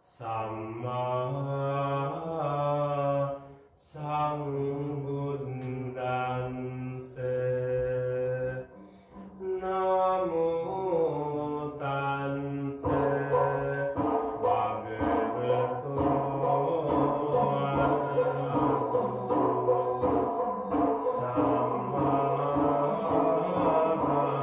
Samma Sambuddhassa Namo Tassa Bhagavato Arahato Samma Sambuddhassa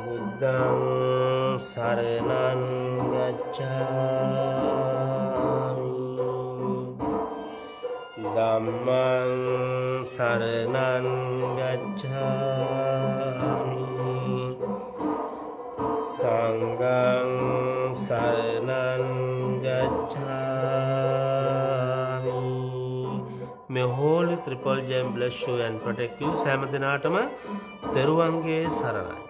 Buddhaṃ saraṇaṃ gacchāmi Dhammaṃ saraṇaṃ gacchāmi Sanghaṃ saraṇaṃ gacchāmi. May Holy Triple Gem bless you and protect you. සෑම දිනාටම තෙරුවන්ගේ සරණයි.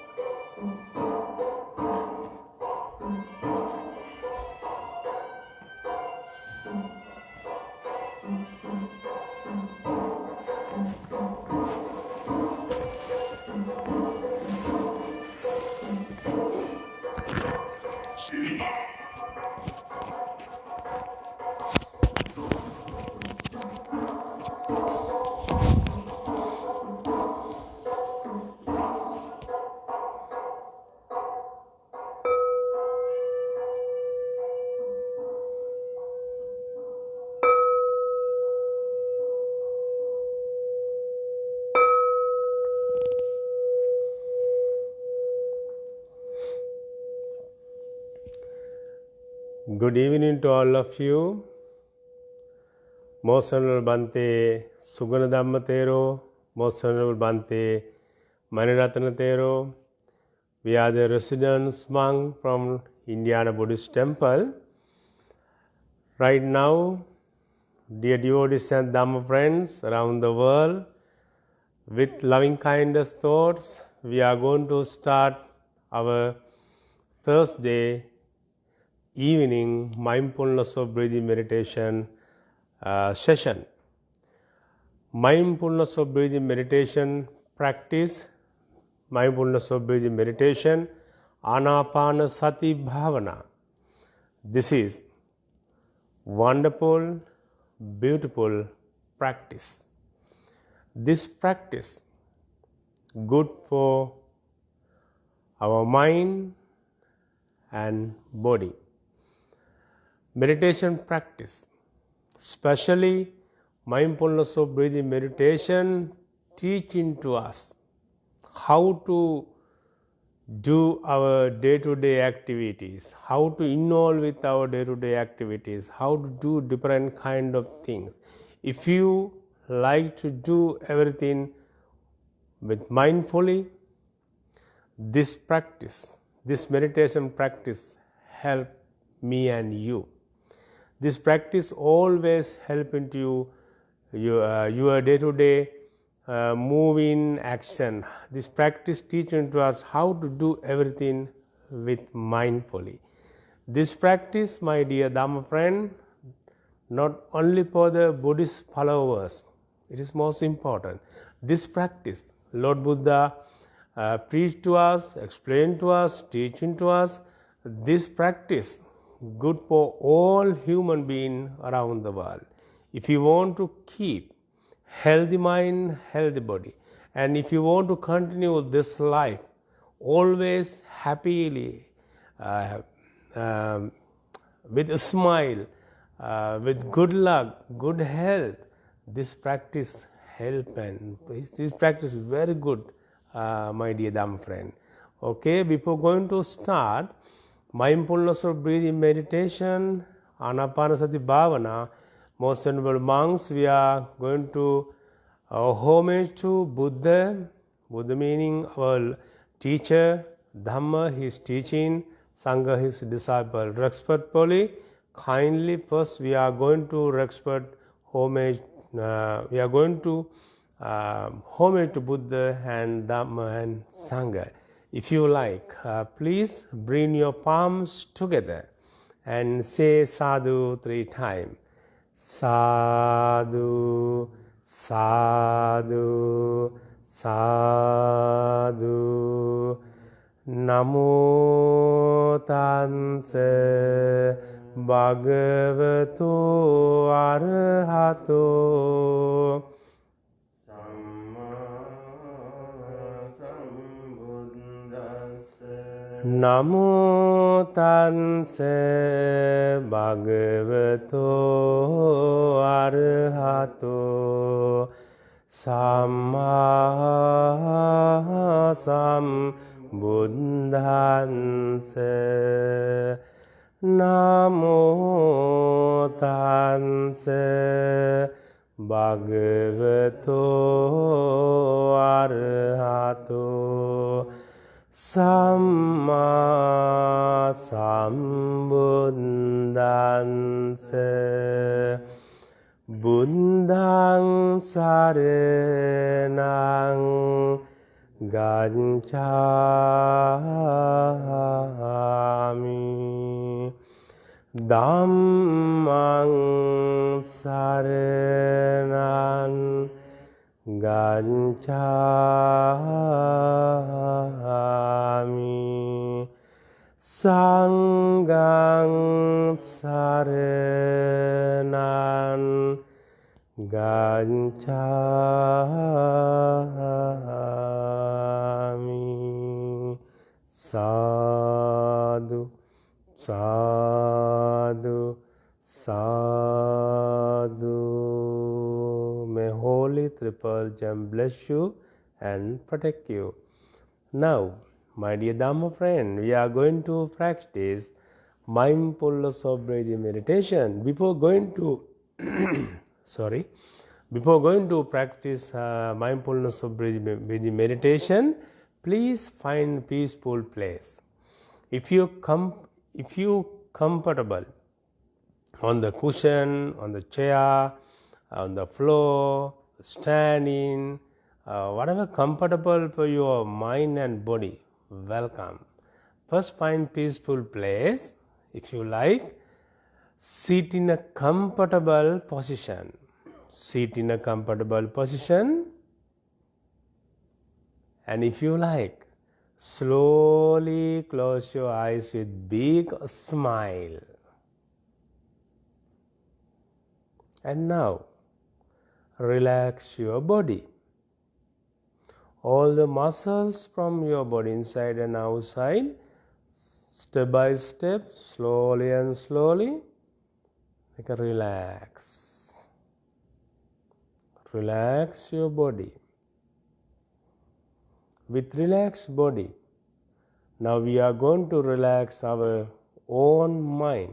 Good evening to all of you. Most Honorable Bhante Suganadhamma Thero, Most Honorable Bhante Maniratana Thero. We are the residents monk from Indiana Buddhist Temple. Right now, dear devotees and Dhamma friends around the world, with loving kindness thoughts, we are going to start our Thursday evening mindfulness of breathing meditation session. Mindfulness of breathing meditation practice, mindfulness of breathing meditation, Anapanasati Bhavana. This is wonderful, beautiful practice. This practice good for our mind and body. Meditation practice, especially mindfulness of breathing meditation, teaching to us how to do our day-to-day activities, how to involve with our day-to-day activities, how to do different kind of things. If you like to do everything with mindfully, this practice, this meditation practice help me and you. This practice always help into your day-to-day moving action. This practice teaches to us how to do everything with mindfully. This practice, my dear Dhamma friend, not only for the Buddhist followers, it is most important. This practice, Lord Buddha preached to us, explained to us, teaching to us. This practice good for all human beings around the world. If you want to keep healthy mind, healthy body, and if you want to continue this life always happily, with a smile, with good luck, good health, this practice help, and this practice is very good, my dear Dhamma friend. Okay, before going to start mindfulness of breathing meditation, Anapanasati Bhavana, most venerable monks, we are going to homage to Buddha. Buddha meaning our teacher, Dhamma, his teaching, Sangha, his disciple. Respectfully, kindly, first we are going to respect homage. We are going to homage to Buddha and Dhamma and Sangha. If you like, please bring your palms together and say sadhu 3 times. Sadhu, sadhu, sadhu. Namo tanse bhagavato arahato Namo tanse bhagavato arahato samma sambuddhanse. Namo tanse bhagavato arahato Samma sambuddhanse. Buddhaṃ saraṇaṃ gacchāmi. Dhammaṃ saraṇaṃ gacchāmi. Sanghaṃ saraṇaṃ gacchāmi. Sadhu, sadhu, sadhu. May Holy Triple Gem bless you and protect you. Now, my dear Dhamma friend, we are going to practice mindfulness of breathing meditation. Before going to before going to practice mindfulness of breathing meditation, please find peaceful place. If you comfortable on the cushion, on the chair, on the floor, standing, whatever comfortable for your mind and body, welcome. First find peaceful place. If you like, sit in a comfortable position. Sit in a comfortable position. And if you like, slowly close your eyes with big smile. And now relax your body. All the muscles from your body, inside and outside, step by step, slowly and slowly, make a relax. Relax your body. With relaxed body, now we are going to relax our own mind.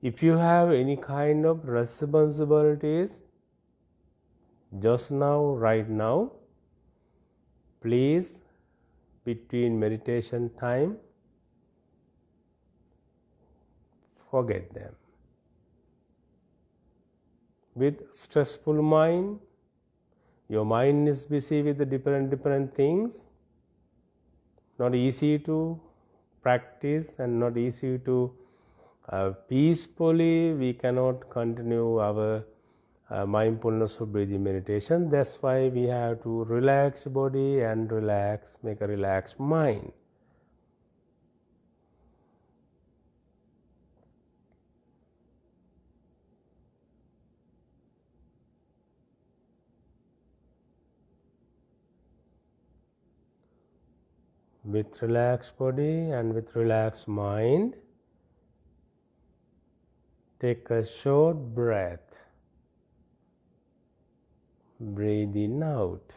If you have any kind of responsibilities just now, right now, please, between meditation time, forget them. With stressful mind, your mind is busy with the different things, not easy to practice and not easy to peacefully we cannot continue our mindfulness of breathing meditation. That's why we have to relax body and make a relaxed mind. With relaxed body and with relaxed mind, take a short breath. Breathe in out.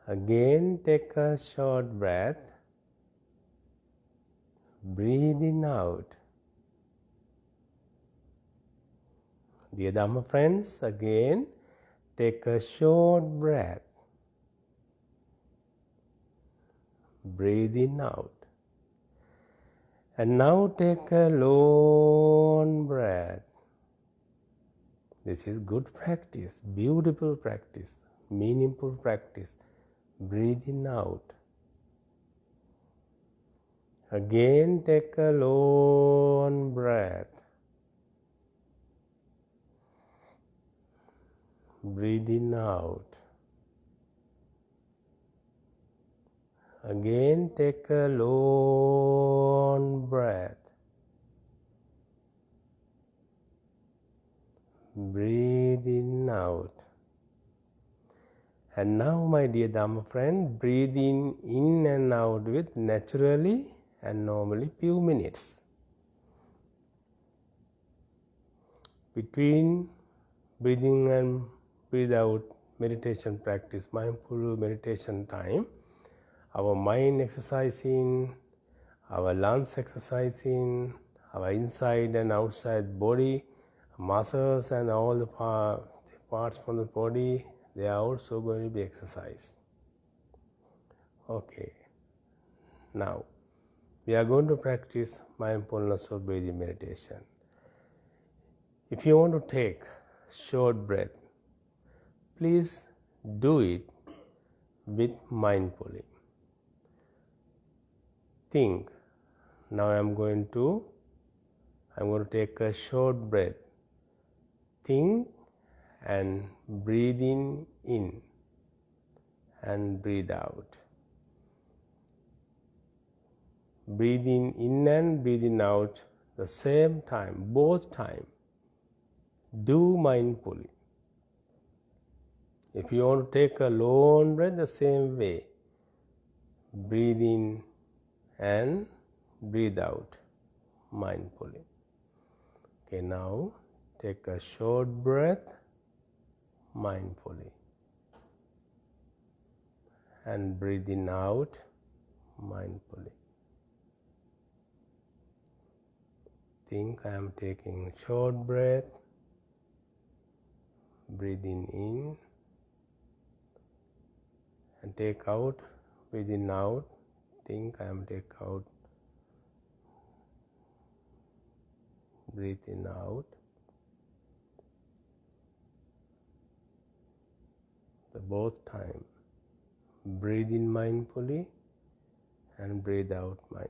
Again, take a short breath. Breathe in out. Dear Dhamma friends, again, take a short breath. Breathe in out. And now take a long breath. This is good practice, beautiful practice, meaningful practice. Breathe in out. Again, take a long breath. Breathe in out. Again, take a long breath. Breathe in out. And now, my dear Dhamma friend, breathe in and out with naturally and normally few minutes. Between breathing and breathe out meditation practice, mindful meditation time, our mind exercising, our lungs exercising, our inside and outside body, muscles and all the parts from the body, they are also going to be exercised. Okay. Now, we are going to practice mindfulness of breathing meditation. If you want to take short breath, please do it with mindfully. Think, now I'm going to take a short breath. Think and breathe in and breathe out. Breathing in and breathing out the same time, both time. Do mindfully. If you want to take a long breath, the same way. Breathe in and breathe out mindfully. Okay, now take a short breath mindfully. And breathe in out mindfully. Think I am taking short breath. Breathing in and take out, breathing out. Think I am take out, breathe in out. The both time, breathe in mindfully and breathe out mindfully.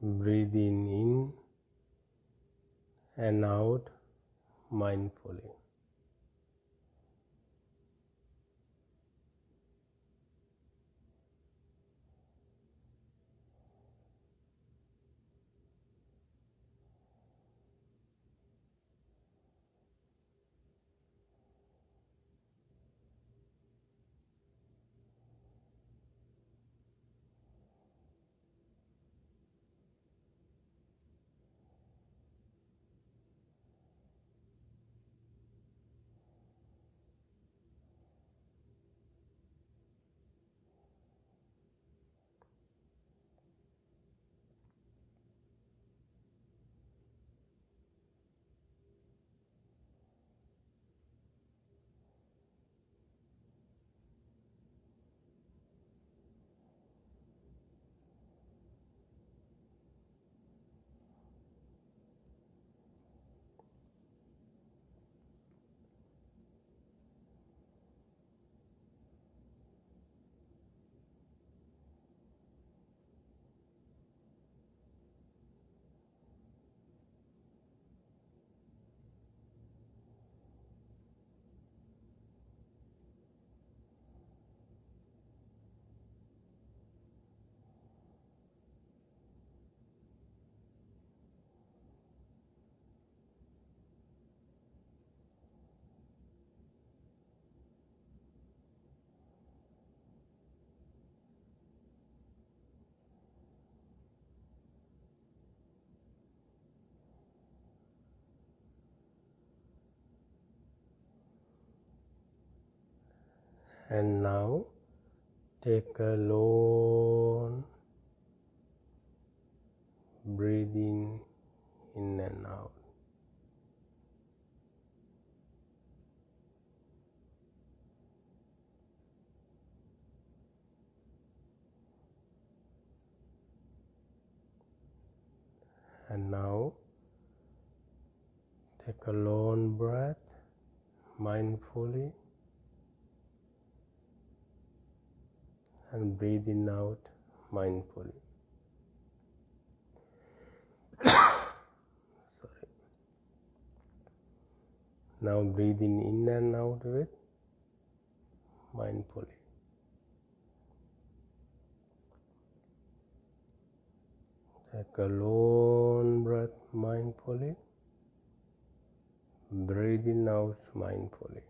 breathing in and out mindfully. And now take a long breathing in and out. And now take a long breath mindfully and breathing out mindfully. Sorry. Now breathing in and out with mindfully. Take a long breath mindfully, breathing out mindfully.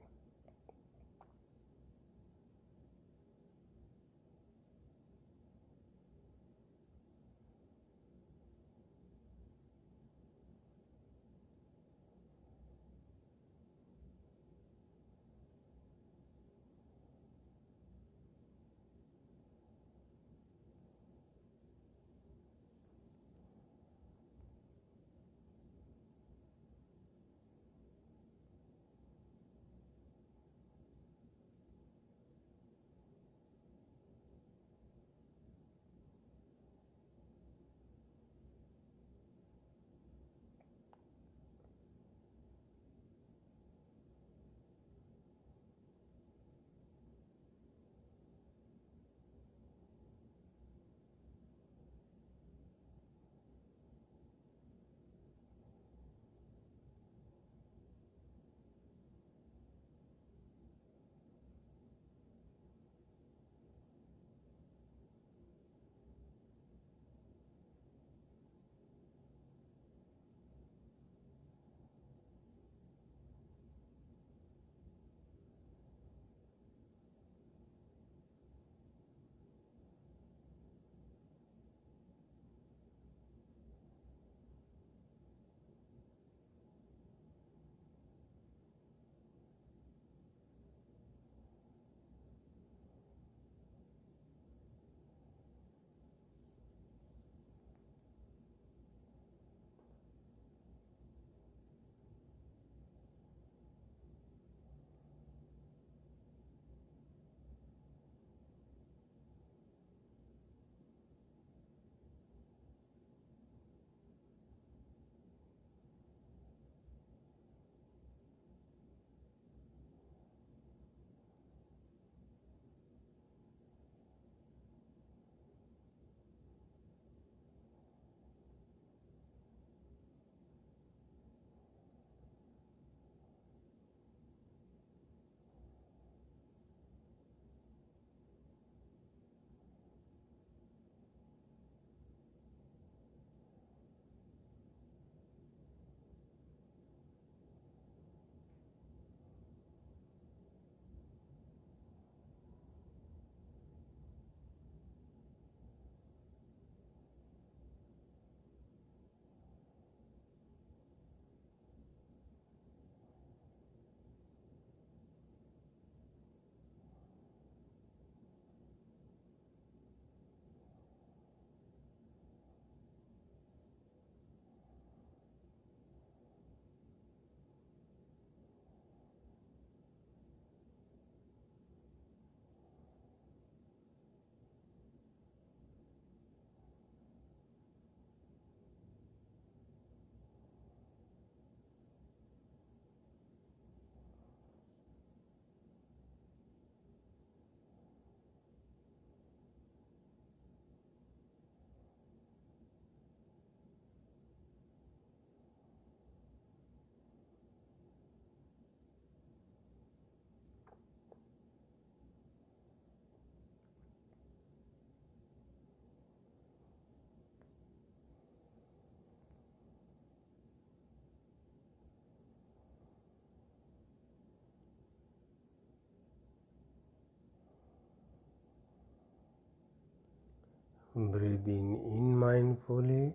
Breathing in mindfully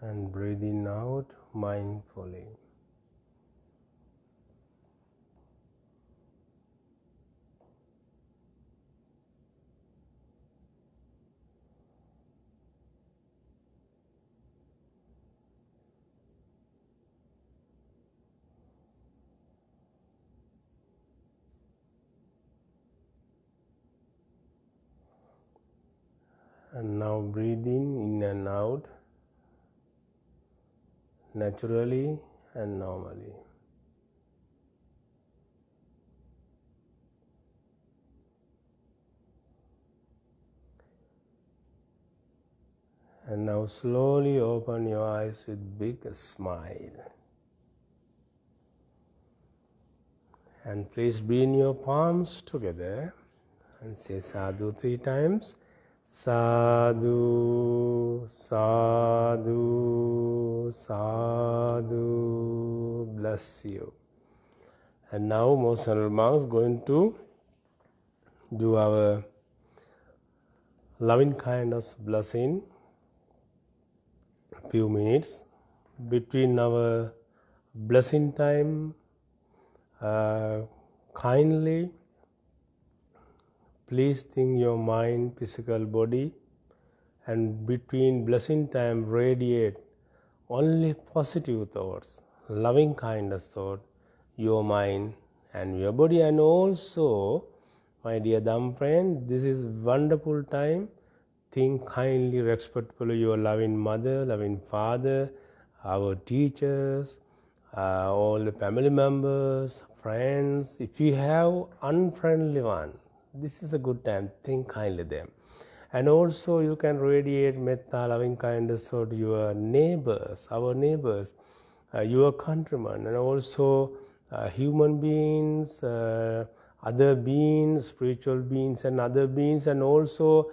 and breathing out mindfully. And now breathing in and out naturally and normally. And now slowly open your eyes with big smile. And please bring your palms together and say sadhu 3 times. Sadhu, sadhu, sadhu. Bless you. And now most honorable monks going to do our loving kindness blessing. Few minutes between our blessing time. Kindly please think your mind, physical body, and between blessing time radiate only positive thoughts, loving kindness thought, your mind and your body. And also, my dear Dham friend, this is wonderful time. Think kindly, respectfully your loving mother, loving father, our teachers, all the family members, friends. If you have unfriendly one, this is a good time. Think kindly them. And also you can radiate metta, loving kindness toward your neighbors, our neighbors, your countrymen, and also human beings, other beings, spiritual beings and other beings, and also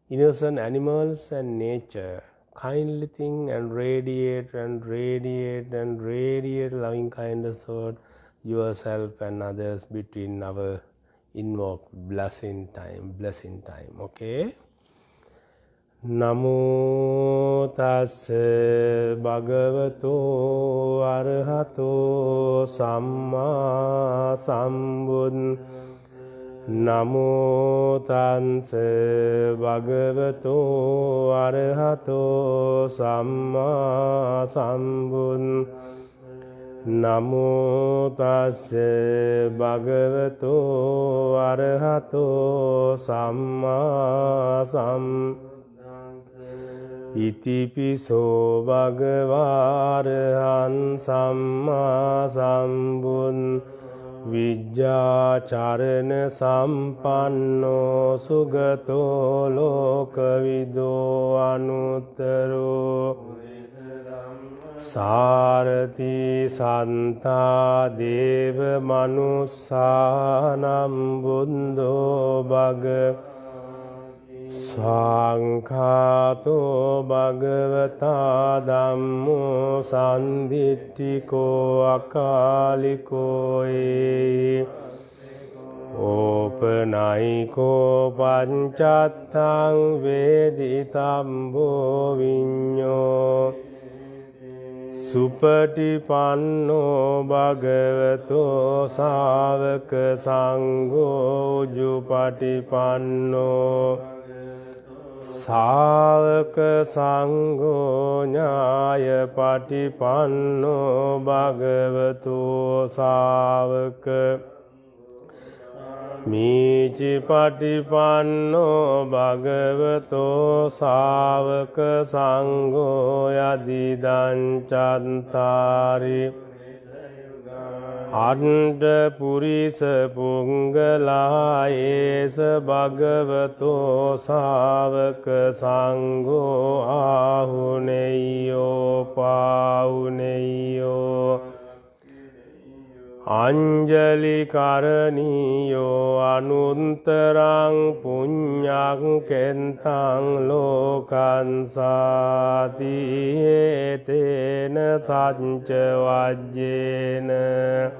innocent animals and nature. Kindly think and radiate and radiate and radiate loving kindness toward yourself and others between our invoke blessing time, okay? Namo tassa bhagavato arahato samma sambuddhassa. Namo tassa bhagavato arahato samma sambuddhassa. Namo tassa bhagavato arahato samma sambuddhassa. Itipiso bhagava arahan samma sambuddhassa. Vijjācarana sampanno sugato lokavido anuttaro. Sārati santa deva manussanam buddho bhagavata. Saṅkhato bhagavata dhammo sanditthiko akaliko Opanayiko pañcattaṃ veditambo viñño. Supatipanno bhagavato sāvaka saṅgho ujjupatipanno. Sāvaka saṅgho ñāya patipanno bhagavato sāvaka. Mīci patipanno bhagavato sāvaka saṅgho yadidaṃ cattari. Anta purisa pungalā esa bhagavato sāvaka saṅgho āhuneyo pāhuneyo. Anjali karaniyo anuttaraṃ puññaṃ kentaṃ lokaṃ sāti etena sañca vajjena.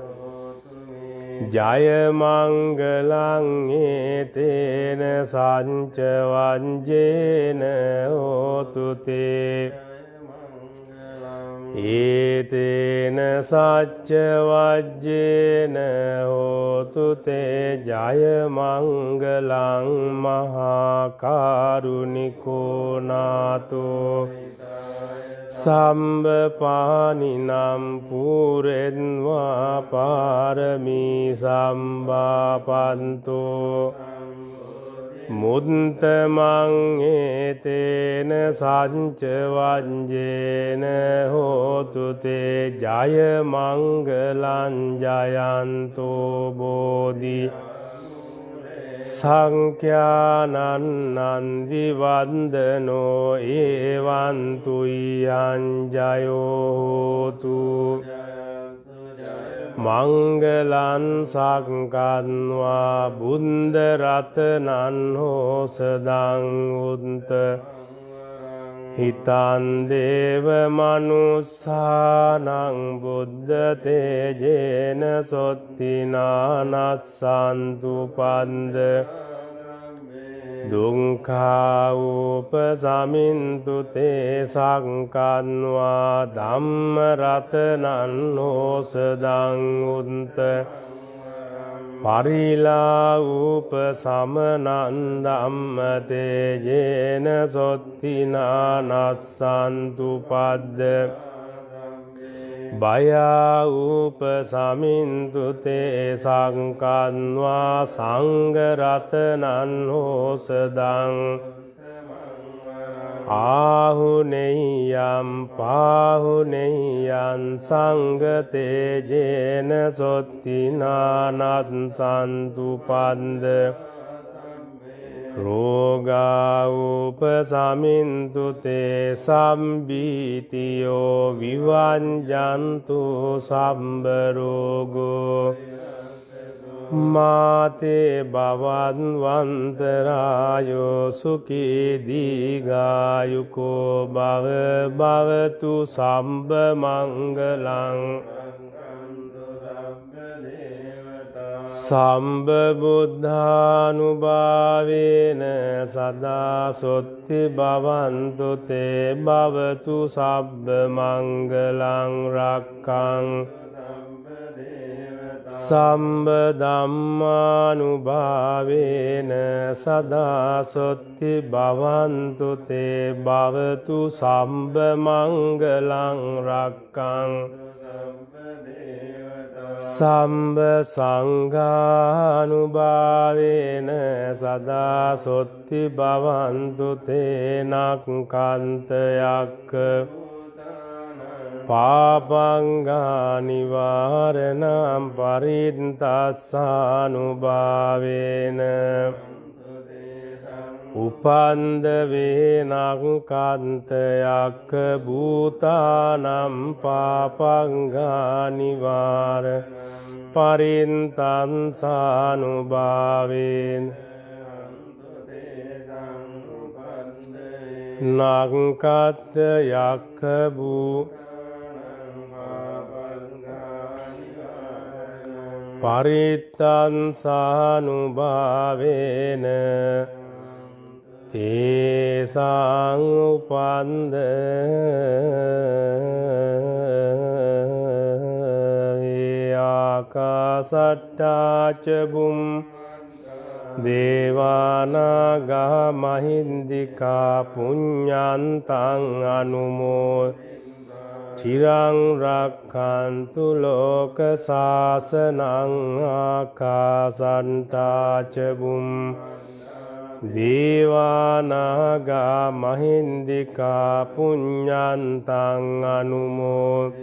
Jaya Mangalang etena sanca vanjena hotu te etena sacca vajjena hotu te Jaya Mangalang Mahakaruniko nato Samba paninam purenva parami samba panto Muntamang etena sanca vanjena hotu te Jaya Mangalang jayanto bodhi Sankyanan nandi vandano evantuyan jayo hotu Mangalan sakkanva buddha ratanan hosadang unta Hitan deva manussanang buddha tejena sottina nassantu panda Dunkha upasamintu te sakkanva dhamma ratanan hosadang unta Parila upasamanan dhamma tejena sottina nassantu padda Baya upasamintu te sakkanva sangha ratanan hosadang Ahuneyam pahuneyam sangha tejena sottina nassantu padda Roga upasamintu te sambitiyo vivanjantu sambarogo Mate bhavan vantarayo sukhi digayuko bhava bhavatu samba mangalang Samba buddhanubhavena sada sotti bhavantu te bhavatu sabba mangalang rakkang Samba dhammanubhavena sada sotti bhavantu te bhavatu sabba mangalang rakkang Samba sanghanubhavena sada sotti bhavantu te nakkantayakka Papanga nivaranam parintassanubhavena Upandave nakkantayakka bhutanam papanga nivara parintassanubhavena Nakkantayakka parintassanubhavena Tesang upanda Akasatta cabum Devanaga mahindika punyantang anumo Chirang rakkantu loka sasanang akasatta cabum Devanaga mahindika punyantang anumo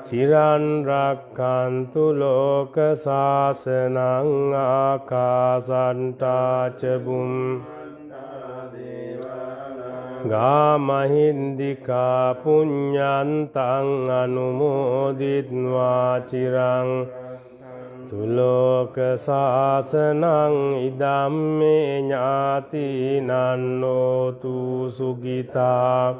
Chiran rakkantu loka sasanang akasatta cabum Gamahindika punyantang anumoditva chirang Tuloka sasanang idamme nyati nanno tu sugita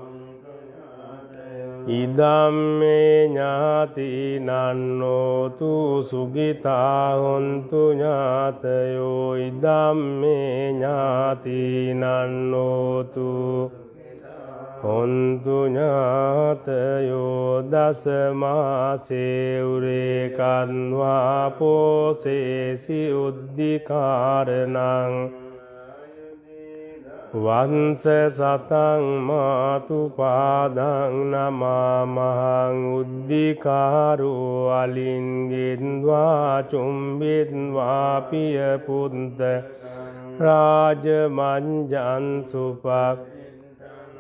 Idamme ñāti nannotu sugita hontu ñātayo. Idamme ñāti nannotu hontu ñātayo. Dasamāse urekanvā posesi uddhikaranang. Vansa satang matu padang namamahang uddhikaru alingindva chumbindva piya punta rajamanjan supak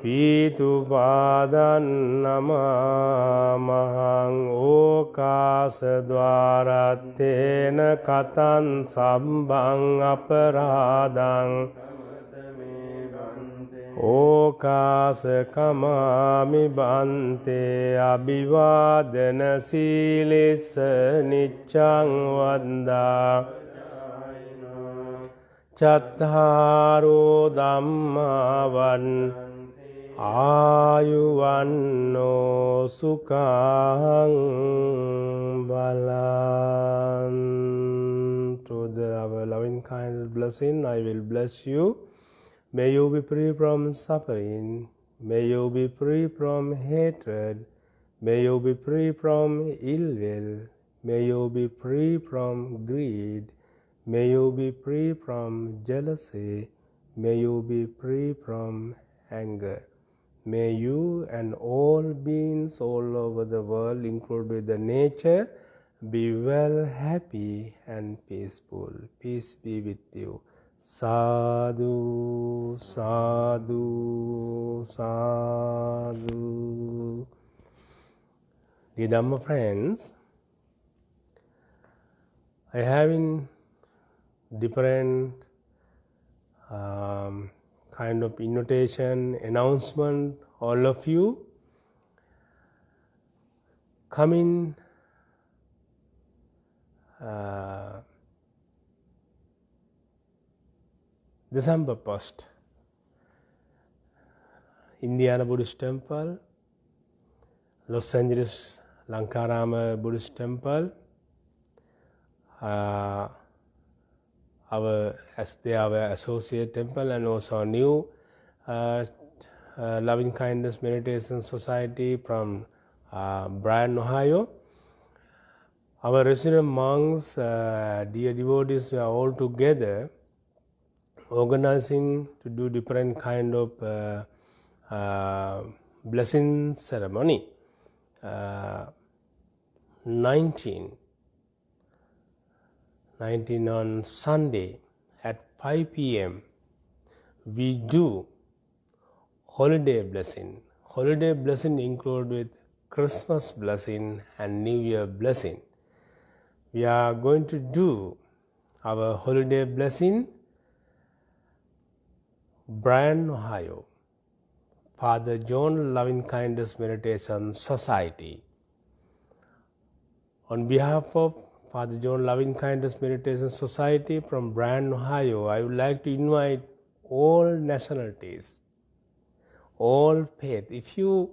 pitu padan namamahang okasa dwarattena katan sambang aparadang. Okasa kamami bante abhivadana silisa niccang vanda. Cattaro dhammavan ayuvanno sukhang balan. Through our loving kind blessing, I will bless you. May you be free from suffering. May you be free from hatred. May you be free from ill will. May you be free from greed. May you be free from jealousy. May you be free from anger. May you and all beings all over the world, including the nature, be well, happy and peaceful. Peace be with you. Sadhu, sadhu, sadhu. Dear Dhamma friends, I have in different kind of invitation, announcement, all of you coming December 1st, Indiana Buddhist Temple, Los Angeles Lankarama Buddhist Temple, our associate temple, and also a new Loving Kindness Meditation Society from Bryan, Ohio. Our resident monks, dear devotees, we are all together organizing to do different kind of blessing ceremony. 19 on Sunday at 5 p.m. we do holiday blessing. Holiday blessing include with Christmas blessing and New Year blessing. We are going to do our holiday blessing Bryan, Ohio, Father John Loving Kindness Meditation Society. On behalf of Father John Loving Kindness Meditation Society from Bryan, Ohio, I would like to invite all nationalities, all faith. If you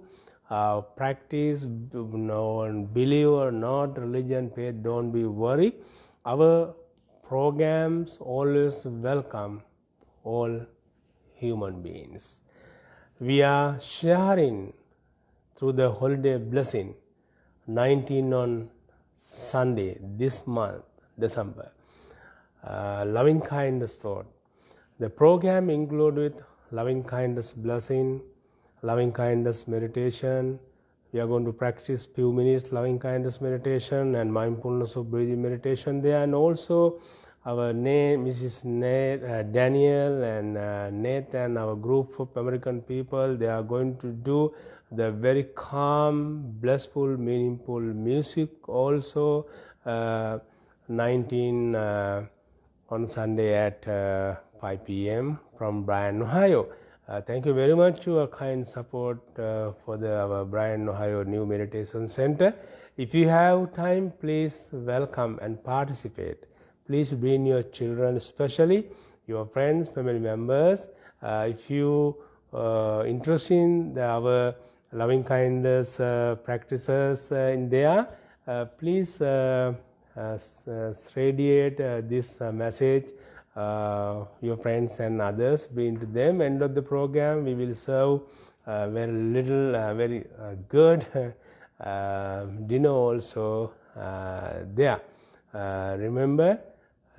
practice, believe or not, religion, faith, don't be worried. Our programs always welcome all human beings. We are sharing through the holiday blessing 19 on Sunday this month, December, loving kindness thought. The program includes with loving kindness blessing, loving kindness meditation. We are going to practice few minutes loving kindness meditation and mindfulness of breathing meditation there, and also our Mrs. Daniel and Nathan, our group of American people, they are going to do the very calm, blissful, meaningful music also 19 on Sunday at 5 p.m. from Bryan, Ohio. Thank you very much for your kind support for our Bryan, Ohio New Meditation Center. If you have time, please welcome and participate. Please bring your children, especially your friends, family members. If you interested in our loving kindness practices in there, please radiate this message your friends and others, bring to them. End of the program we will serve very good dinner also there. Remember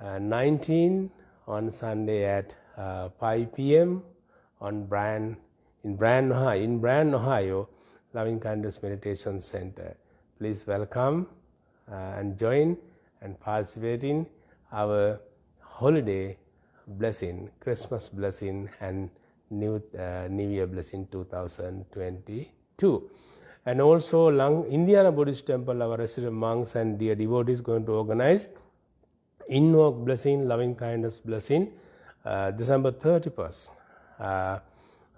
19 on Sunday at 5 p.m. on in Bryan, Ohio, Loving Kindness Meditation Center. Please welcome and join and participate in our holiday blessing, Christmas blessing and New Year blessing 2022. And also Indiana Buddhist Temple, our resident monks and dear devotees going to organize in-work blessing, loving kindness blessing, December 31st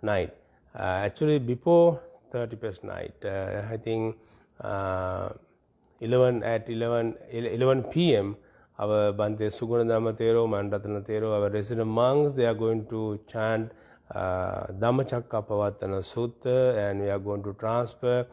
night. Actually before 31st night, I think 11 p.m. our Bhante Sugunadhamma Thero, Manratana Thero, our resident monks, they are going to chant Dhammacakkappavattana Sutta, and we are going to transfer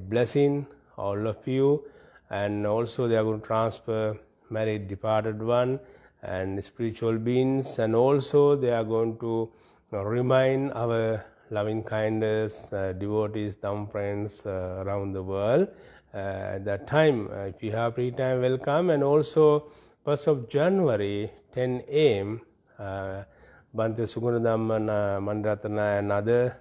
blessing all of you, and also they are going to transfer married departed one and spiritual beings, and also they are going to remind our loving kindness devotees, Dhamm friends around the world. At that time, if you have free time, welcome. And also 1st of January 10 a.m. Bhante Sugunadhamma, Manratana and other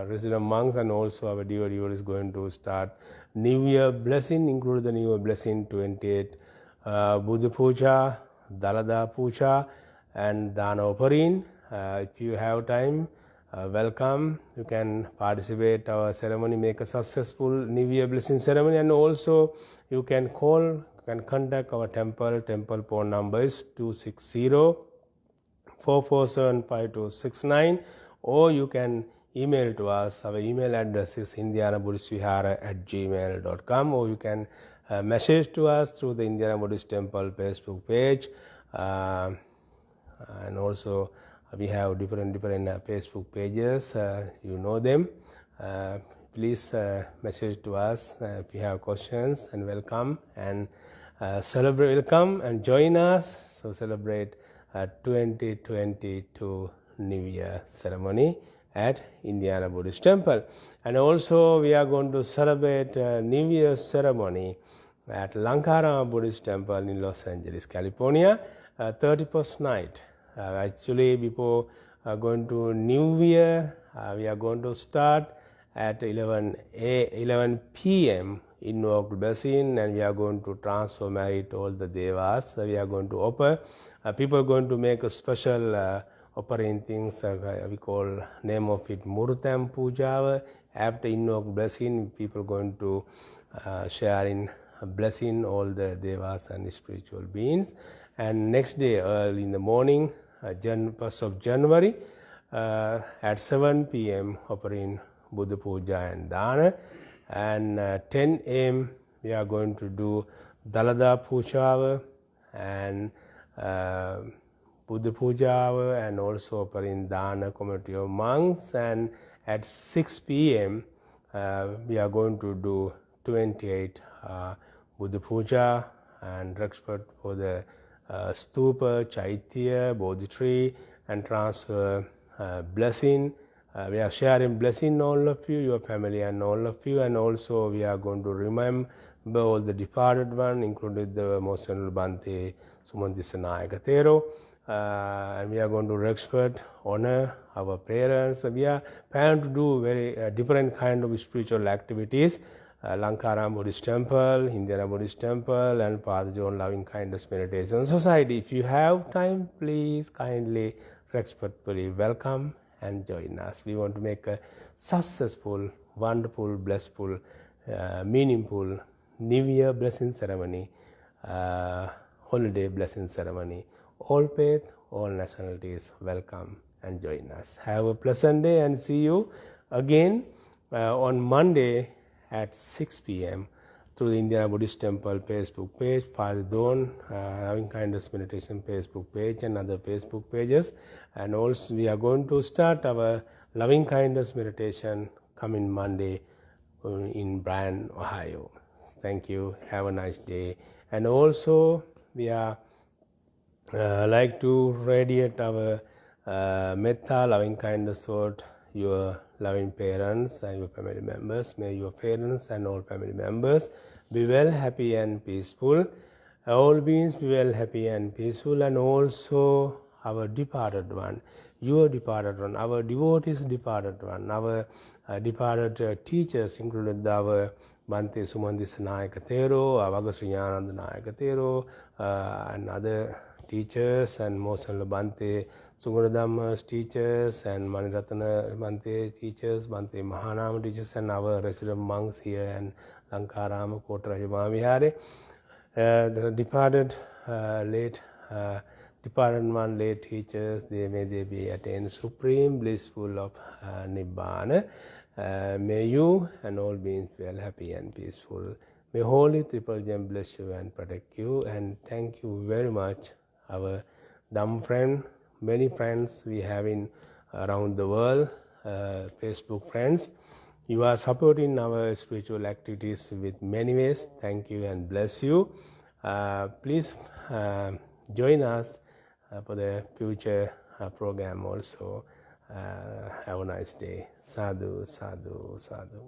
resident monks and also our devotee is going to start New Year blessing, include the New Year blessing 28 Buddha Puja, Dalada Puja and Dana Oparin. If you have time, welcome. You can participate our ceremony, make a successful New Year blessing ceremony, and also you can contact our temple phone number is 260-447-5269, or you can email to us. Our email address is indianabuddhistvihara@gmail.com, or you can message to us through the Indiana Buddhist Temple Facebook page, and also we have different Facebook pages, you know them. Please message to us if you have questions, and welcome and welcome and join us. So celebrate 2022 New Year ceremony at Indiana Buddhist Temple. And also we are going to celebrate New Year ceremony at Lankarama Buddhist Temple in Los Angeles, California, 31st night. Actually, before going to New Year, we are going to start at 11 p.m. in-work blessing, and we are going to transfer merit all the devas. We are going to offer. People are going to make a special offering things. We call name of it Murutam Puja. After in-work blessing, people are going to share in blessing all the devas and spiritual beings. And next day, early in the morning, 1st of January, at 7 p.m. offering Buddha Puja and Dana, and 10 a.m. we are going to do Dalada Puja and Buddha Puja, and also offering Dana community of monks, and at 6 p.m. We are going to do 28 Buddha Puja and respect for the stupa, chaitya, bodhi tree, and transfer blessing. We are sharing blessing all of you, your family and all of you, and also we are going to remember all the departed one, including the Most Venerable Bhante Sumantissa Nayaka Thero. And we are going to respect, honor our parents. We are planning to do very different kind of spiritual activities. Lankarama Buddhist Temple, Indiana Buddhist Temple, and Father John Loving Kindness Meditation Society. If you have time, please kindly, respectfully welcome and join us. We want to make a successful, wonderful, blissful, meaningful New Year blessing ceremony, holiday blessing ceremony. All faith, all nationalities, welcome and join us. Have a pleasant day, and see you again on Monday at 6 p.m. through the Indiana Buddhist Temple Facebook page, Father Don Loving Kindness Meditation Facebook page, and other Facebook pages. And also we are going to start our Loving Kindness Meditation coming Monday in Bryan, Ohio. Thank you. Have a nice day. And also, we are like to radiate our metta, loving kindness toward your loving parents and your family members. May your parents and all family members be well, happy and peaceful. All beings be well, happy and peaceful, and also our departed one, your departed one, our devotees departed one, our departed teachers, including our Bhante Sumandis Nayaka Thero, Vagasri Nyananda Nayaka Thero, and other teachers, and Mosanla Bhante Sugunadhamma's teachers, and Maniratana Bhante teachers, Bhante Mahanama teachers, and our resident monks here, and Lankarama Kotaraja Mahavihare. The departed departed one late teachers, they be attained supreme blissful of Nibbana. May you and all beings well, happy and peaceful. May Holy Triple Gem bless you and protect you. And thank you very much, our Dhamm friend, many friends we have in around the world, Facebook friends. You are supporting our spiritual activities with many ways. Thank you and bless you. Please join us for the future program also. Have a nice day. Sadhu, sadhu, sadhu.